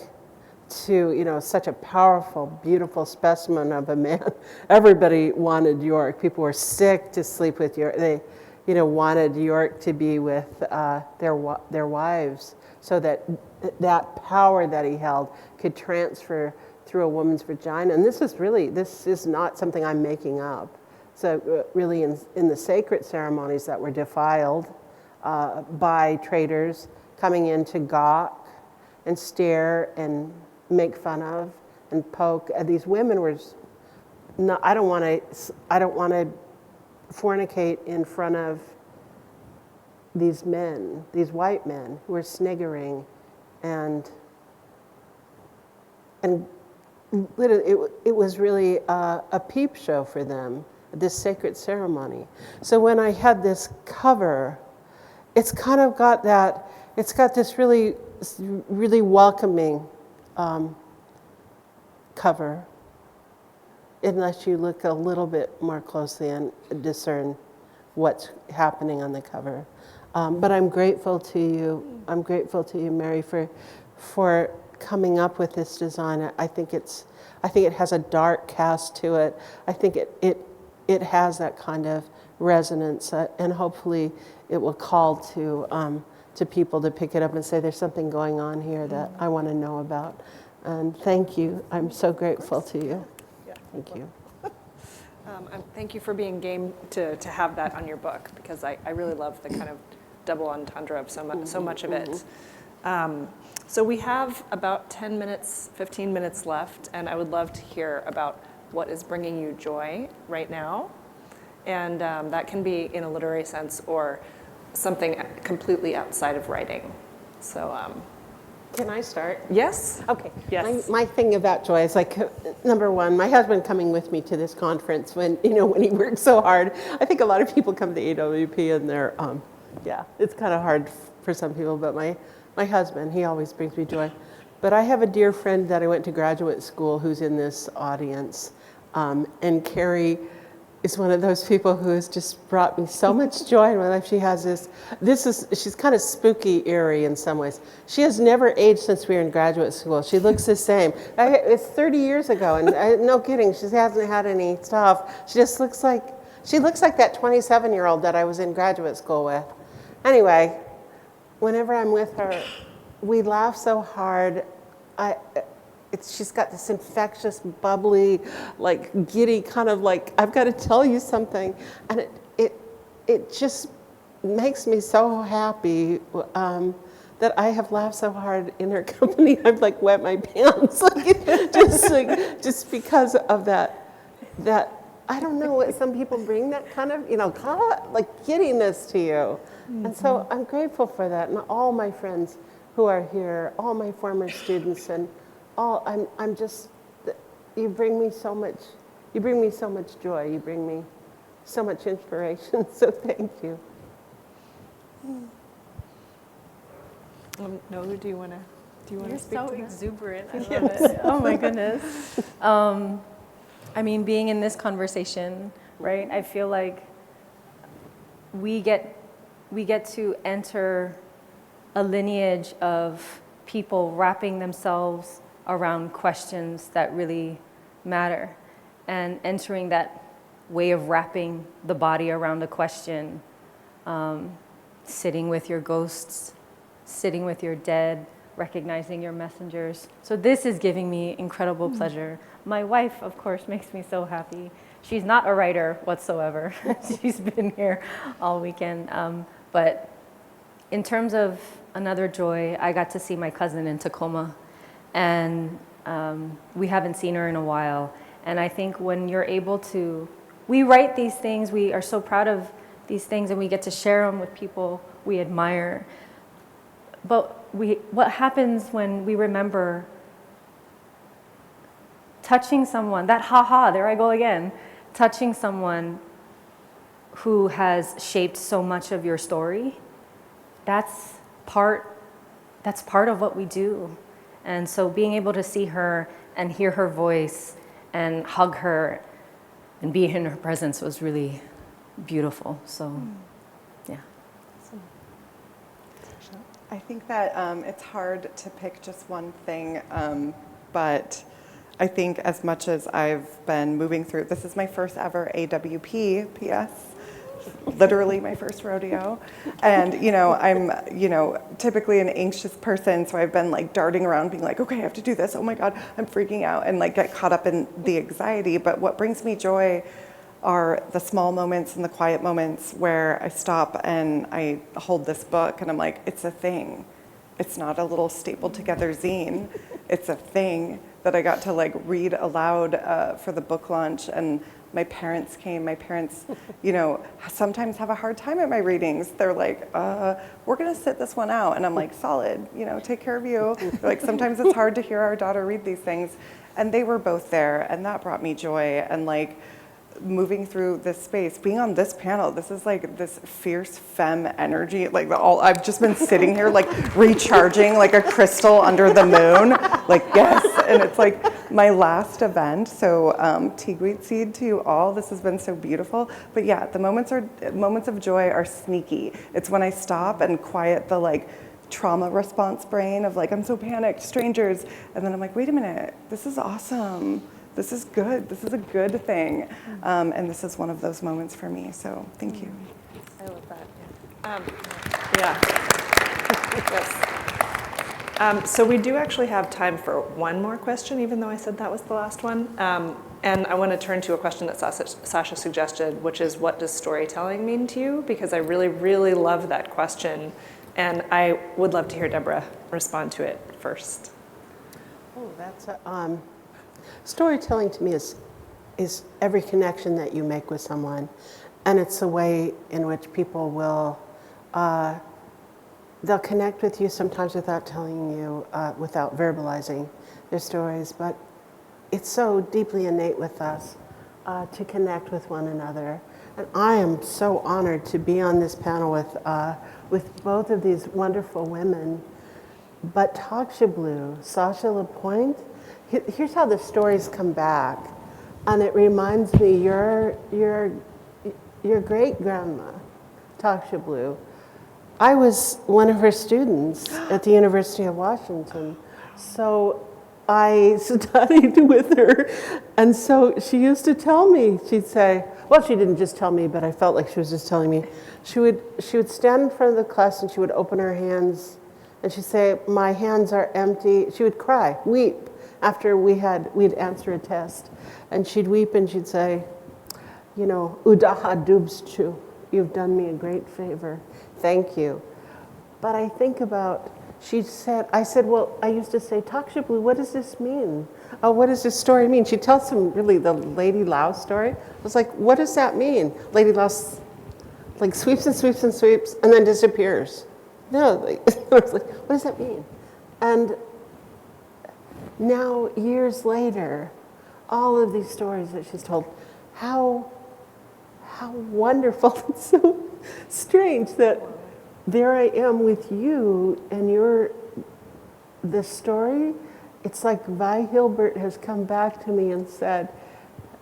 to, such a powerful, beautiful specimen of a man. Everybody wanted York. People were sick to sleep with York. They, wanted York to be with their wives, so that power that he held could transfer through a woman's vagina. And this is not something I'm making up. So really in the sacred ceremonies that were defiled by traders coming in to gawk and stare and make fun of and poke. These women were not, I don't want to fornicate in front of these men, these white men who were sniggering, and literally it was really a peep show for them, this sacred ceremony. So when I had this cover, it's kind of got that, it's got this really, really welcoming cover. unless you look a little bit more closely and discern what's happening on the cover. But I'm grateful to you. I'm grateful to you, Mary, for coming up with this design. I think it has a dark cast to it. I think it has that kind of resonance, and hopefully it will call to people to pick it up and say, there's something going on here that I want to know about. And thank you. I'm so grateful to you. Yeah. Thank you. And thank you for being game to have that on your book, because I really love the kind of double entendre of so much of it. So we have about 10 minutes, 15 minutes left, and I would love to hear about what is bringing you joy right now. And that can be in a literary sense or something completely outside of writing. So, Can I start? yes? Okay. Yes. My thing about joy is like, number one, my husband coming with me to this conference when he worked so hard. I think a lot of people come to AWP and they're, it's kind of hard for some people, but my husband, he always brings me joy. But I have a dear friend that I went to graduate school who's in this audience, and Carrie is one of those people who has just brought me so much joy in my life. She has she's kind of spooky, eerie in some ways. She has never aged since we were in graduate school. She looks the same. It's 30 years ago, and no kidding, she hasn't had any stuff. She just looks like that 27-year-old that I was in graduate school with. Anyway, whenever I'm with her, we laugh so hard. She's got this infectious, bubbly, like giddy kind of like, I've got to tell you something. And it just makes me so happy that I have laughed so hard in her company. I've like wet my pants, just because of that, I don't know what some people bring, that kind of, like giddiness to you. Mm-hmm. And so I'm grateful for that. And all my friends who are here, all my former students, and I'm just, you bring me so much joy. You bring me so much inspiration. So thank you. Noah, do you want to You're speak so to that? exuberant. I love it. Oh my goodness. I mean, being in this conversation, right? I feel like we get to enter a lineage of people wrapping themselves around questions that really matter, and entering that way of wrapping the body around a question, sitting with your ghosts, sitting with your dead, recognizing your messengers. So this is giving me incredible pleasure. My wife, of course, makes me so happy. She's not a writer whatsoever. She's been here all weekend. But in terms of another joy, I got to see my cousin in Tacoma, and we haven't seen her in a while. And I think when you're able to, we write these things, we are so proud of these things, and we get to share them with people we admire. But what happens when we remember touching someone, that there I go again, touching someone who has shaped so much of your story, that's part of what we do. And so being able to see her and hear her voice and hug her and be in her presence was really beautiful. So, yeah. I think that it's hard to pick just one thing, but I think as much as I've been moving through, this is my first ever AWP, PS, literally my first rodeo. And, I'm, typically an anxious person, so I've been like darting around being like, okay, I have to do this. Oh my God, I'm freaking out, and like get caught up in the anxiety. But what brings me joy are the small moments and the quiet moments where I stop and I hold this book and I'm like, it's a thing. It's not a little stapled together zine. It's a thing that I got to like read aloud for the book launch. And my parents came. My parents, sometimes have a hard time at my readings. They're like, we're gonna sit this one out. And I'm like, solid, take care of you. They're like, sometimes it's hard to hear our daughter read these things. And they were both there, and that brought me joy. And like, moving through this space, being on this panel, this is like this fierce femme energy. Like I've just been sitting here like recharging like a crystal under the moon. Like, yes, and it's like my last event. So teagweed seed to you all. This has been so beautiful. But yeah, the moments of joy are sneaky. It's when I stop and quiet the like trauma response brain of like, I'm so panicked, strangers. And then I'm like, wait a minute, this is awesome. This is good. This is a good thing. And this is one of those moments for me. So thank you. I love that. Yes. So we do actually have time for one more question, even though I said that was the last one. And I want to turn to a question that Sasha suggested, which is, what does storytelling mean to you? Because I really, really love that question. And I would love to hear Debra respond to it first. Oh, that's a... Storytelling to me is every connection that you make with someone, and it's the way in which people will they'll connect with you sometimes without telling you, without verbalizing their stories. But it's so deeply innate with us to connect with one another. And I am so honored to be on this panel with both of these wonderful women. But Sacajawea, Sasha LaPointe. Here's how the stories come back, and it reminds me your great grandma, Sacajawea. I was one of her students at the University of Washington, so I studied with her, and so she used to tell me. She'd say, well, she didn't just tell me, but I felt like she was just telling me. She would stand in front of the class and she would open her hands, and she'd say, "My hands are empty." She would cry, weep. After we'd answer a test, and she'd weep and she'd say, you know, "Udaha dubs chu, you've done me a great favor, thank you." But I think about, I said, well, I used to say, "Sacajawea, what does this mean? What does this story mean?" She tells them really the Lady Lao story. I was like, what does that mean? Lady Lao like sweeps and sweeps and sweeps and then disappears. No, like, I was like, what does that mean? And now, years later, all of these stories that she's told, how wonderful and so strange that there I am with you and this story. It's like Vi Hilbert has come back to me and said,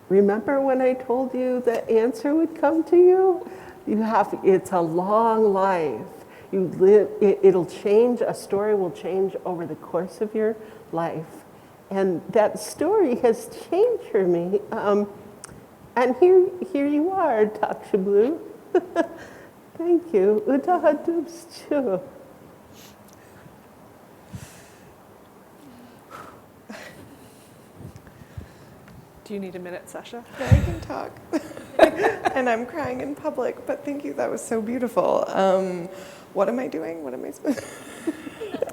remember when I told you the answer would come to you? It's a long life. You live, it'll change, a story will change over the course of your life. And that story has changed for me. And here you are, Sacajawea. Thank you. Udaha dubs chu. Do you need a minute, Sasha? Yeah, I can talk. And I'm crying in public, but thank you, that was so beautiful. What am I doing? What am I supposed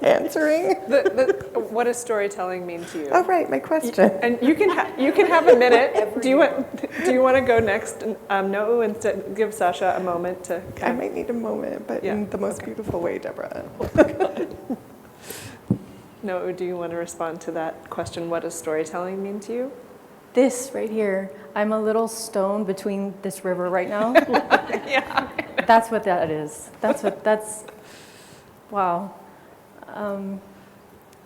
answering? What does storytelling mean to you? Oh, right, my question. And you can have a minute. Do you want to go next? No, instead give Sasha a moment to. I might need a moment, but in the most beautiful way, Debra. No, do you want to respond to that question? What does storytelling mean to you? This right here, I'm a little stone between this river right now. Yeah. That's what that is. Wow.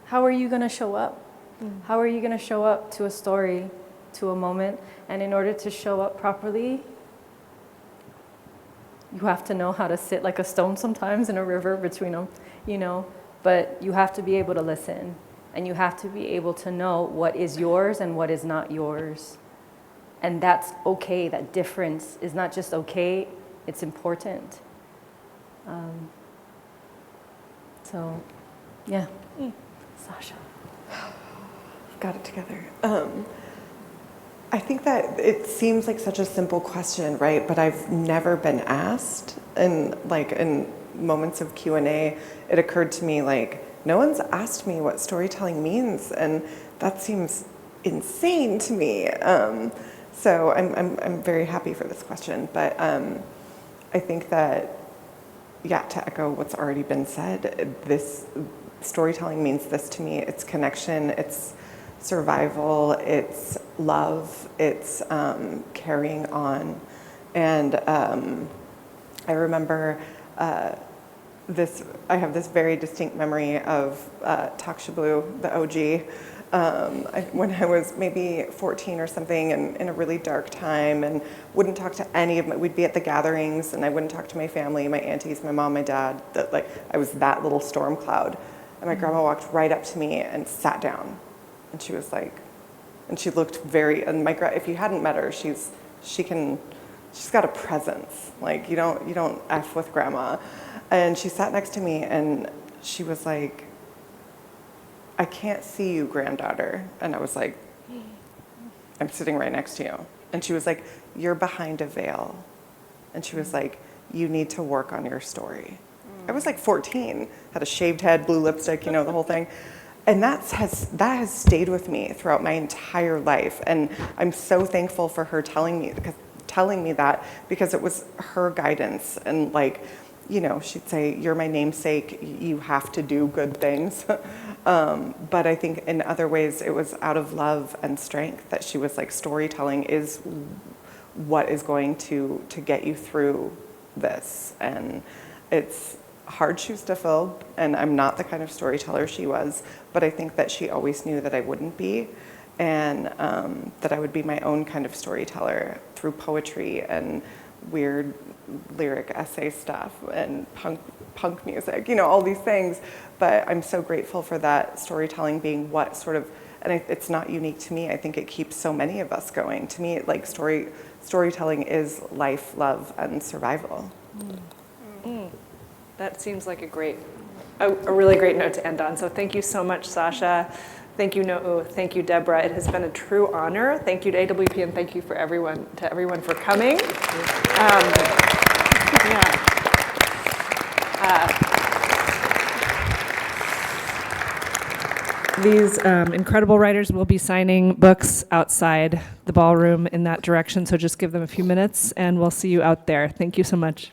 How are you going to show up? How are you going to show up to a story, to a moment? And in order to show up properly, you have to know how to sit like a stone sometimes in a river between them, you know. But you have to be able to listen. And you have to be able to know what is yours and what is not yours. And that's okay. That difference is not just okay, it's important. So, yeah. Sasha. Got it together. I think that it seems like such a simple question, right? But I've never been asked. And like in moments of Q&A, it occurred to me like, no one's asked me what storytelling means, and that seems insane to me. So I'm very happy for this question, but I think that, yeah, to echo what's already been said, this storytelling means this to me. It's connection. It's survival, it's love, it's carrying on. And I remember I have this very distinct memory of Takshablu, the OG, when I was maybe 14 or something, and in a really dark time, and wouldn't talk to any of we'd be at the gatherings, and I wouldn't talk to my family, my aunties, my mom, my dad, that like I was that little storm cloud. And my grandma walked right up to me and sat down, and she was like, and she looked very, and if you hadn't met her, she's got a presence, like you don't F with grandma. And she sat next to me and she was like, I can't see you, granddaughter. And I was like, I'm sitting right next to you. And she was like, you're behind a veil. And she was like, you need to work on your story. I was like 14, had a shaved head, blue lipstick, the whole thing. And that has stayed with me throughout my entire life. And I'm so thankful for her telling me that, because it was her guidance. And like, she'd say, you're my namesake, you have to do good things. But I think in other ways, it was out of love and strength that she was like, storytelling is what is going to get you through this. And it's hard shoes to fill, and I'm not the kind of storyteller she was, but I think that she always knew that I wouldn't be, and that I would be my own kind of storyteller through poetry and weird lyric essay stuff and punk music, all these things. But I'm so grateful for that storytelling being what sort of, and it's not unique to me. I think it keeps so many of us going. To me, like storytelling is life, love, and survival. That seems like a really great note to end on. So thank you so much, Sasha. Thank you, No'u. Thank you, Debra. It has been a true honor. Thank you to AWP, and thank you to everyone for coming. These incredible writers will be signing books outside the ballroom in that direction, so just give them a few minutes, and we'll see you out there. Thank you so much.